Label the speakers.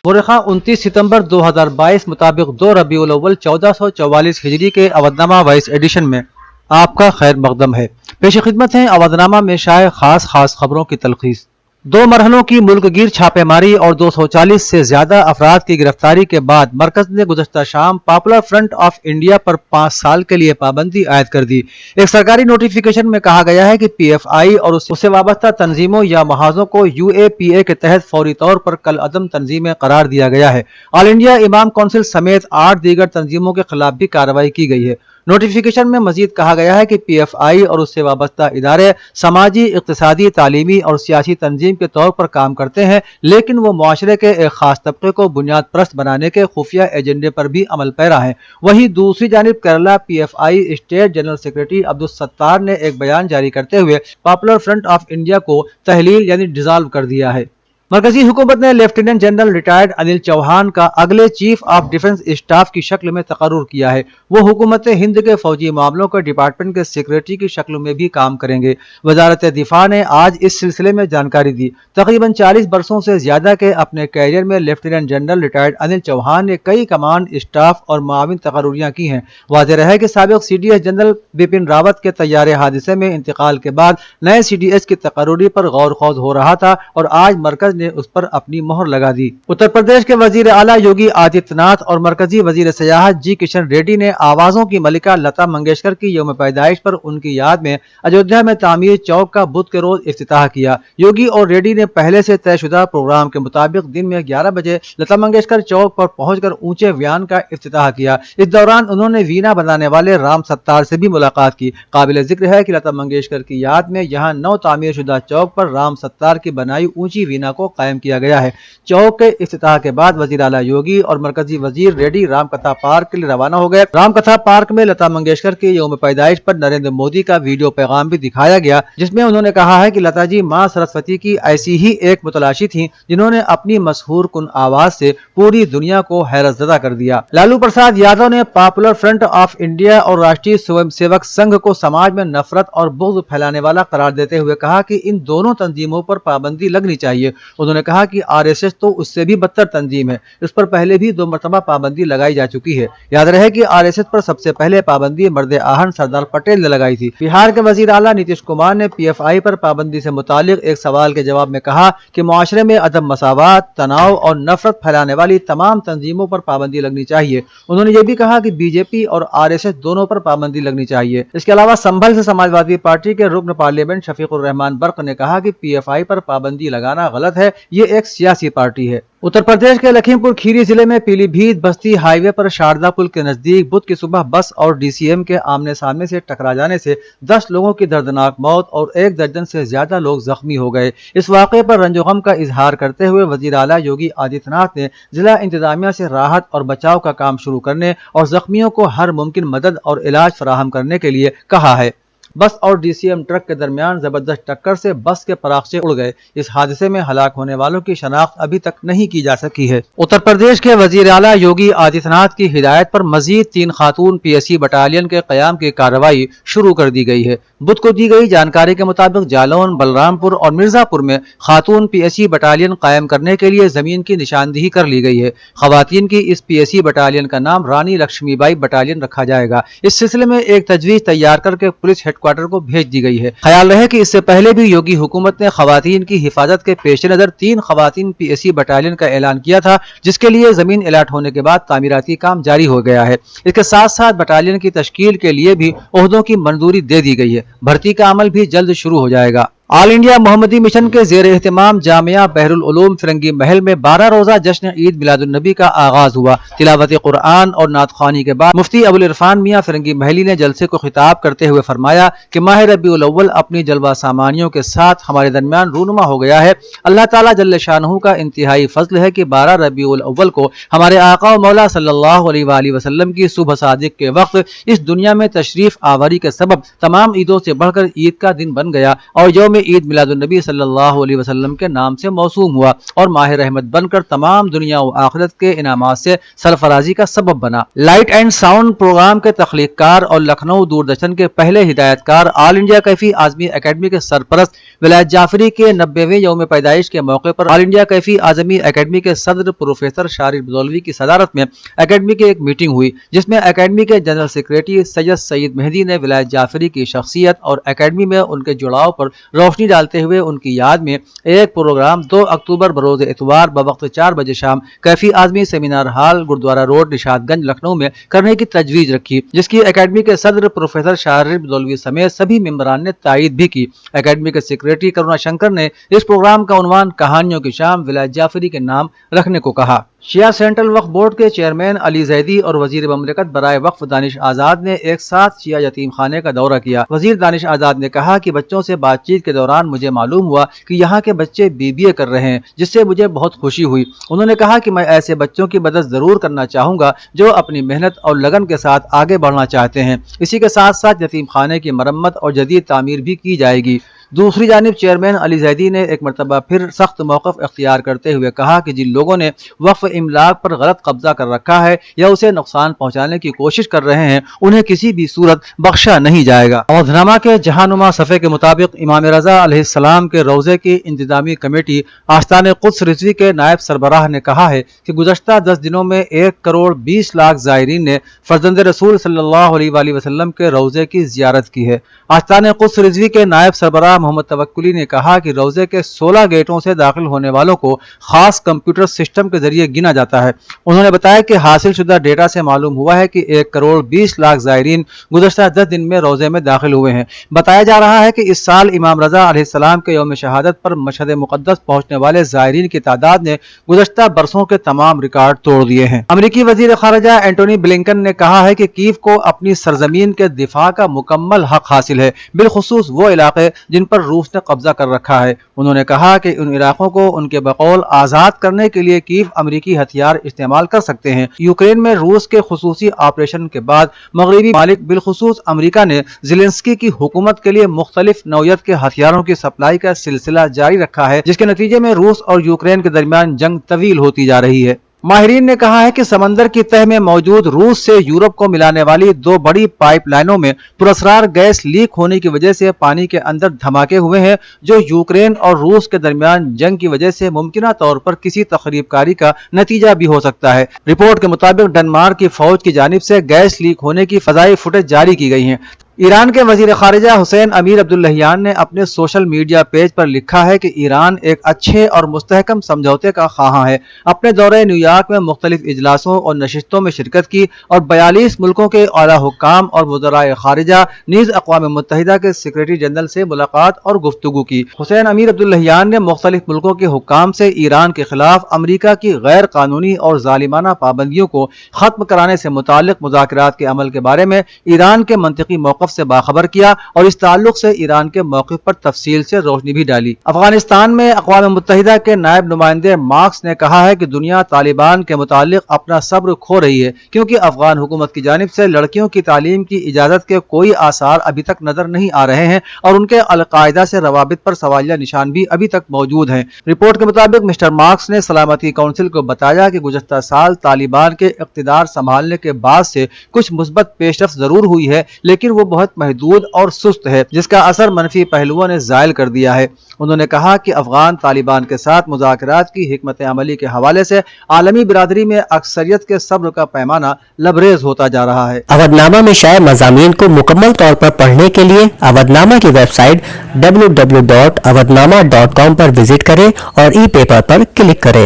Speaker 1: مورخہ 29 ستمبر 2022 مطابق 2 ربیع الاول 1444 ہجری کے اودنامہ وائس ایڈیشن میں آپ کا خیر مقدم ہے۔ پیش خدمت ہیں اودنامہ میں شائع خاص خبروں کی تلخیص۔ 2 مرحلوں کی ملک گیر چھاپے ماری اور 240 سے زیادہ افراد کی گرفتاری کے بعد مرکز نے گزشتہ شام پاپولر فرنٹ آف انڈیا پر 5 سال کے لیے پابندی عائد کر دی۔ ایک سرکاری نوٹیفیکیشن میں کہا گیا ہے کہ پی ایف آئی اور اس سے وابستہ تنظیموں یا محاذوں کو یو اے پی اے کے تحت فوری طور پر کالعدم تنظیمیں قرار دیا گیا ہے۔ آل انڈیا امام کونسل سمیت 8 دیگر تنظیموں کے خلاف بھی کارروائی کی گئی ہے۔ نوٹیفیکیشن میں مزید کہا گیا ہے کہ پی ایف آئی اور اس سے وابستہ ادارے سماجی، اقتصادی، تعلیمی اور سیاسی تنظیم کے طور پر کام کرتے ہیں، لیکن وہ معاشرے کے ایک خاص طبقے کو بنیاد پرست بنانے کے خفیہ ایجنڈے پر بھی عمل پیرا ہیں۔ وہیں دوسری جانب کیرلا پی ایف آئی اسٹیٹ جنرل سیکرٹری عبدالستار نے ایک بیان جاری کرتے ہوئے پاپولر فرنٹ آف انڈیا کو تحلیل یعنی ڈیزالو کر دیا ہے۔ مرکزی حکومت نے لیفٹیننٹ جنرل ریٹائرڈ انل چوہان کا اگلے چیف آف ڈیفنس اسٹاف کی شکل میں تقرر کیا ہے۔ وہ حکومت ہند کے فوجی معاملوں کے ڈپارٹمنٹ کے سیکرٹری کی شکل میں بھی کام کریں گے۔ وزارت دفاع نے آج اس سلسلے میں جانکاری دی۔ تقریباً 40 برسوں سے زیادہ کے اپنے کیریئر میں لیفٹیننٹ جنرل ریٹائرڈ انل چوہان نے کئی کمانڈ، اسٹاف اور معاون تقرریاں کی ہیں۔ واضح رہے کہ سابق C D S general Bipin Rawat کے طیارے حادثے میں انتقال کے بعد نئے سی ڈی ایس کی تقرری پر غور خوض ہو رہا تھا اور آج مرکز نے اس پر اپنی مہر لگا دی۔ اتر پردیش کے وزیر اعلیٰ یوگی آدتیہ ناتھ اور مرکزی وزیر سیاحت جی کشن ریڈی نے آوازوں کی ملکہ لتا منگیشکر کی یوم پیدائش پر ان کی یاد میں ایودھیا میں تعمیر چوک کا بدھ کے روز افتتاح کیا۔ یوگی اور ریڈی نے پہلے سے طے شدہ پروگرام کے مطابق دن میں 11 بجے لتا منگیشکر چوک پر پہنچ کر اونچے ویان کا افتتاح کیا۔ اس دوران انہوں نے وینا بنانے والے رام ستار سے بھی ملاقات کی۔ قابل ذکر ہے کہ لتا منگیشکر کی یاد میں یہاں نو تعمیر شدہ چوک پر رام ستار کی بنائی اونچی وینا کو قائم کیا گیا ہے۔ چوک کے افتتاح کے بعد وزیر اعلیٰ یوگی اور مرکزی وزیر ریڈی رام کتھا پارک کے لیے روانہ ہو گئے۔ رام کتھا پارک میں لتا منگیشکر کی یوم پیدائش پر نریندر مودی کا ویڈیو پیغام بھی دکھایا گیا، جس میں انہوں نے کہا ہے کہ لتا جی ماں سرسوتی کی ایسی ہی ایک متلاشی تھیں جنہوں نے اپنی مسحور کن آواز سے پوری دنیا کو حیرت زدہ کر دیا۔ لالو پرساد یادو نے پاپولر فرنٹ آف انڈیا اور راشٹریہ سوئم سیوک سنگھ کو سماج میں نفرت اور بغض پھیلانے والا قرار دیتے ہوئے کہا کہ ان دونوں تنظیموں پر پابندی لگنی چاہیے۔ انہوں نے کہا کہ آر ایس ایس تو اس سے بھی بدتر تنظیم ہے، اس پر پہلے بھی 2 مرتبہ پابندی لگائی جا چکی ہے۔ یاد رہے کہ آر ایس ایس پر سب سے پہلے پابندی مرد آہن سردار پٹیل نے لگائی تھی۔ بہار کے وزیر اعلیٰ نیتیش کمار نے پی ایف آئی پر پابندی سے متعلق ایک سوال کے جواب میں کہا کہ معاشرے میں عدم مساوات، تناؤ اور نفرت پھیلانے والی تمام تنظیموں پر پابندی لگنی چاہیے۔ انہوں نے یہ بھی کہا کہ بی جے پی اور آر ایس ایس دونوں پر پابندی لگنی چاہیے۔ اس کے علاوہ سنبھل سے سماجوادی پارٹی کے رکن پارلیمنٹ شفیق الرحمان برق نے کہا کہ پی ایف آئی پر پابندی لگانا غلط ہے، یہ ایک سیاسی پارٹی ہے۔ اتر پردیش کے لکھیم پور کھیری ضلع میں پیلی بھیت بستی ہائی وے پر شاردا پل کے نزدیک بدھ کی صبح بس اور ڈی سی ایم کے آمنے سامنے سے ٹکرا جانے سے 10 لوگوں کی دردناک موت اور 1 درجن سے زیادہ لوگ زخمی ہو گئے۔ اس واقعے پر رنج و غم کا اظہار کرتے ہوئے وزیر اعلیٰ یوگی آدتیہ ناتھ نے ضلع انتظامیہ سے راحت اور بچاؤ کا کام شروع کرنے اور زخمیوں کو ہر ممکن مدد اور علاج فراہم کرنے کے لیے کہا ہے۔ بس اور ڈی سی ایم ٹرک کے درمیان زبردست ٹکر سے بس کے پراخچے اڑ گئے۔ اس حادثے میں ہلاک ہونے والوں کی شناخت ابھی تک نہیں کی جا سکی ہے۔ اتر پردیش کے وزیر اعلیٰ یوگی آدتیہ ناتھ کی ہدایت پر مزید 3 خاتون پی ایس سی بٹالین کے قیام کی کارروائی شروع کر دی گئی ہے۔ بدھ کو دی گئی جانکاری کے مطابق جالون، بلرام پور اور مرزا پور میں خاتون پی ایس سی بٹالین قائم کرنے کے لیے زمین کی نشاندہی کر لی گئی ہے۔ خواتین کی اس پی ایس سی بٹالین کا نام رانی لکشمی بائی بٹالین رکھا جائے گا۔ اس سلسلے میں ایک تجویز تیار کر کے پولیس ہیڈ کوارٹر کو بھیج دی گئی ہے۔ خیال رہے کہ اس سے پہلے بھی یوگی حکومت نے خواتین کی حفاظت کے پیش نظر 3 خواتین پی ایس سی بٹالین کا اعلان کیا تھا، جس کے لیے زمین الاٹ ہونے کے بعد تعمیراتی کام جاری ہو گیا ہے۔ اس کے ساتھ ساتھ بٹالین کی تشکیل کے لیے بھی عہدوں کی منظوری دے دی گئی ہے۔ بھرتی کا عمل بھی جلد شروع ہو جائے گا۔ آل انڈیا محمدی مشن کے زیر اہتمام جامعہ بحر العلوم فرنگی محل میں 12 روزہ جشن عید میلاد النبی کا آغاز ہوا۔ تلاوت قرآن اور نعت خوانی کے بعد مفتی ابوالعرفان میاں فرنگی محلی نے جلسے کو خطاب کرتے ہوئے فرمایا کہ ماہ ربیع الاول اپنی جلوہ سامانیوں کے ساتھ ہمارے درمیان رونما ہو گیا ہے۔ اللہ تعالیٰ جل شانہ کا انتہائی فضل ہے کہ 12 ربیع الاول کو ہمارے آقا و مولا صلی اللہ علیہ وآلہ وسلم کی صبح صادق کے وقت اس دنیا میں تشریف آوری کے سبب تمام عیدوں سے بڑھ کر عید کا دن بن گیا اور یوم یوم عید میلاد النبی صلی اللہ علیہ وسلم کے نام سے موسوم ہوا اور ماہ رحمت بن کر تمام دنیا و آخرت کے انعامات سے سرفرازی کا سبب بنا۔ لائٹ اینڈ ساؤنڈ پروگرام کے تخلیق کار اور لکھنؤ دوردرشن کے پہلے ہدایت کار، آل انڈیا کیفی اعظمی اکیڈمی کے سرپرست ولایت جعفری کے 90ویں یوم پیدائش کے موقع پر آل انڈیا کیفی اعظمی اکیڈمی کے صدر پروفیسر شارر بزولوی کی صدارت میں اکیڈمی کی ایک میٹنگ ہوئی، جس میں اکیڈمی کے جنرل سیکریٹری سید سعید مہدی نے ولایت جعفری کی شخصیت اور اکیڈمی میں ان کے جڑاؤ پر روشنی ڈالتے ہوئے ان کی یاد میں ایک پروگرام 2 اکتوبر بروز اتوار بوقت 4 بجے شام Kaifi Azmi seminar hall Gurudwara road Nishat Ganj Lucknow میں کرنے کی تجویز رکھی، جس کی اکیڈمی کے صدر پروفیسر شارر بزولوی سمیت سبھی ممبران نے تائید بھی کی۔ اکیڈمی کے سیکریٹری کرونا شنکر نے اس پروگرام کا عنوان کہانیوں کی شام ولایت جعفری کے نام رکھنے کو کہا۔ شیعہ سینٹرل وقف بورڈ کے چیئرمین علی زیدی اور وزیر مملکت برائے وقف دانش آزاد نے ایک ساتھ شیعہ یتیم خانے کا دورہ کیا۔ وزیر دانش آزاد نے کہا کہ بچوں سے بات چیت کے دوران مجھے معلوم ہوا کہ یہاں کے بچے BBA کر رہے ہیں، جس سے مجھے بہت خوشی ہوئی۔ انہوں نے کہا کہ میں ایسے بچوں کی مدد ضرور کرنا چاہوں گا جو اپنی محنت اور لگن کے ساتھ آگے بڑھنا چاہتے ہیں۔ اسی کے ساتھ ساتھ یتیم خانے کی مرمت اور جدید تعمیر بھی کی جائے گی۔ دوسری جانب چیئرمین علی زیدی نے ایک مرتبہ پھر سخت موقف اختیار کرتے ہوئے کہا کہ جن لوگوں نے وقف املاک پر غلط قبضہ کر رکھا ہے یا اسے نقصان پہنچانے کی کوشش کر رہے ہیں، انہیں کسی بھی صورت بخشا نہیں جائے گا۔ اودھنامہ کے جہانما صفحے کے مطابق امام رضا علیہ السلام کے روضے کی انتظامی کمیٹی آستان قدس رضوی کے نائب سربراہ نے کہا ہے کہ گزشتہ 10 دنوں میں 1,20,00,000 زائرین نے فرزند رسول صلی اللہ علیہ وآلہ وسلم کے روضے کی زیارت کی ہے۔ آستان قدس رضوی کے نائب سربراہ محمد توکلی نے کہا کہ روضے کے 16 گیٹوں سے داخل ہونے والوں کو خاص کمپیوٹر سسٹم کے ذریعے گنا جاتا ہے۔ انہوں نے بتایا کہ حاصل شدہ ڈیٹا سے معلوم ہوا ہے کہ 1,20,00,000 زائرین گزشتہ 10 دن میں روضے میں داخل ہوئے ہیں۔ بتایا جا رہا ہے کہ اس سال امام رضا علیہ السلام کے یوم شہادت پر مشہد مقدس پہنچنے والے زائرین کی تعداد نے گزشتہ برسوں کے تمام ریکارڈ توڑ دیے ہیں۔ امریکی وزیر خارجہ اینٹونی بلنکن نے کہا ہے کہ کیف کو اپنی سرزمین کے دفاع کا مکمل حق حاصل ہے، بالخصوص وہ علاقے جن پر روس نے قبضہ کر رکھا ہے۔ انہوں نے کہا کہ ان علاقوں کو ان کے بقول آزاد کرنے کے لیے کیف امریکی ہتھیار استعمال کر سکتے ہیں۔ یوکرین میں روس کے خصوصی آپریشن کے بعد مغربی ممالک بالخصوص امریکہ نے زیلنسکی کی حکومت کے لیے مختلف نوعیت کے ہتھیاروں کی سپلائی کا سلسلہ جاری رکھا ہے، جس کے نتیجے میں روس اور یوکرین کے درمیان جنگ طویل ہوتی جا رہی ہے۔ ماہرین نے کہا ہے کہ سمندر کی تہہ میں موجود روس سے یورپ کو ملانے والی 2 بڑی پائپ لائنوں میں پراسرار گیس لیک ہونے کی وجہ سے پانی کے اندر دھماکے ہوئے ہیں، جو یوکرین اور روس کے درمیان جنگ کی وجہ سے ممکنہ طور پر کسی تخریب کاری کا نتیجہ بھی ہو سکتا ہے۔ رپورٹ کے مطابق ڈنمارک کی فوج کی جانب سے گیس لیک ہونے کی فضائی فوٹیج جاری کی گئی ہیں۔ ایران کے وزیر خارجہ حسین امیر عبداللہیان نے اپنے سوشل میڈیا پیج پر لکھا ہے کہ ایران ایک اچھے اور مستحکم سمجھوتے کا خواہاں ہے۔ اپنے دورے نیو یارک میں مختلف اجلاسوں اور نشستوں میں شرکت کی اور 42 ملکوں کے اعلیٰ حکام اور وزرائے خارجہ نیز اقوام متحدہ کے سیکریٹری جنرل سے ملاقات اور گفتگو کی۔ حسین امیر عبداللہیان نے مختلف ملکوں کے حکام سے ایران کے خلاف امریکہ کی غیر قانونی اور ظالمانہ پابندیوں کو ختم کرانے سے متعلق مذاکرات کے عمل کے بارے میں ایران کے منطقی موقف سے باخبر کیا اور اس تعلق سے ایران کے موقف پر تفصیل سے روشنی بھی ڈالی۔ افغانستان میں اقوام متحدہ کے نائب نمائندے مارکس نے کہا ہے کہ دنیا طالبان کے متعلق اپنا صبر کھو رہی ہے، کیونکہ افغان حکومت کی جانب سے لڑکیوں کی تعلیم کی اجازت کے کوئی آثار ابھی تک نظر نہیں آ رہے ہیں اور ان کے القاعدہ سے روابط پر سوالیہ نشان بھی ابھی تک موجود ہیں۔ رپورٹ کے مطابق مسٹر مارکس نے سلامتی کونسل کو بتایا کہ گزشتہ سال طالبان کے اقتدار سنبھالنے کے بعد سے کچھ مثبت پیش رفت ضرور ہوئی ہے، لیکن وہ بہت محدود اور سست ہے، جس کا اثر منفی پہلوؤں نے زائل کر دیا ہے۔ انہوں نے کہا کہ افغان طالبان کے ساتھ مذاکرات کی حکمت عملی کے حوالے سے عالمی برادری میں اکثریت کے صبر کا پیمانہ لبریز ہوتا جا رہا ہے۔
Speaker 2: اودھ نامہ میں شائع مضامین کو مکمل طور پر پڑھنے کے لیے اودھ نامہ کی ویب سائٹ www.awadhnama.com پر وزٹ کریں اور ای پیپر پر کلک کریں۔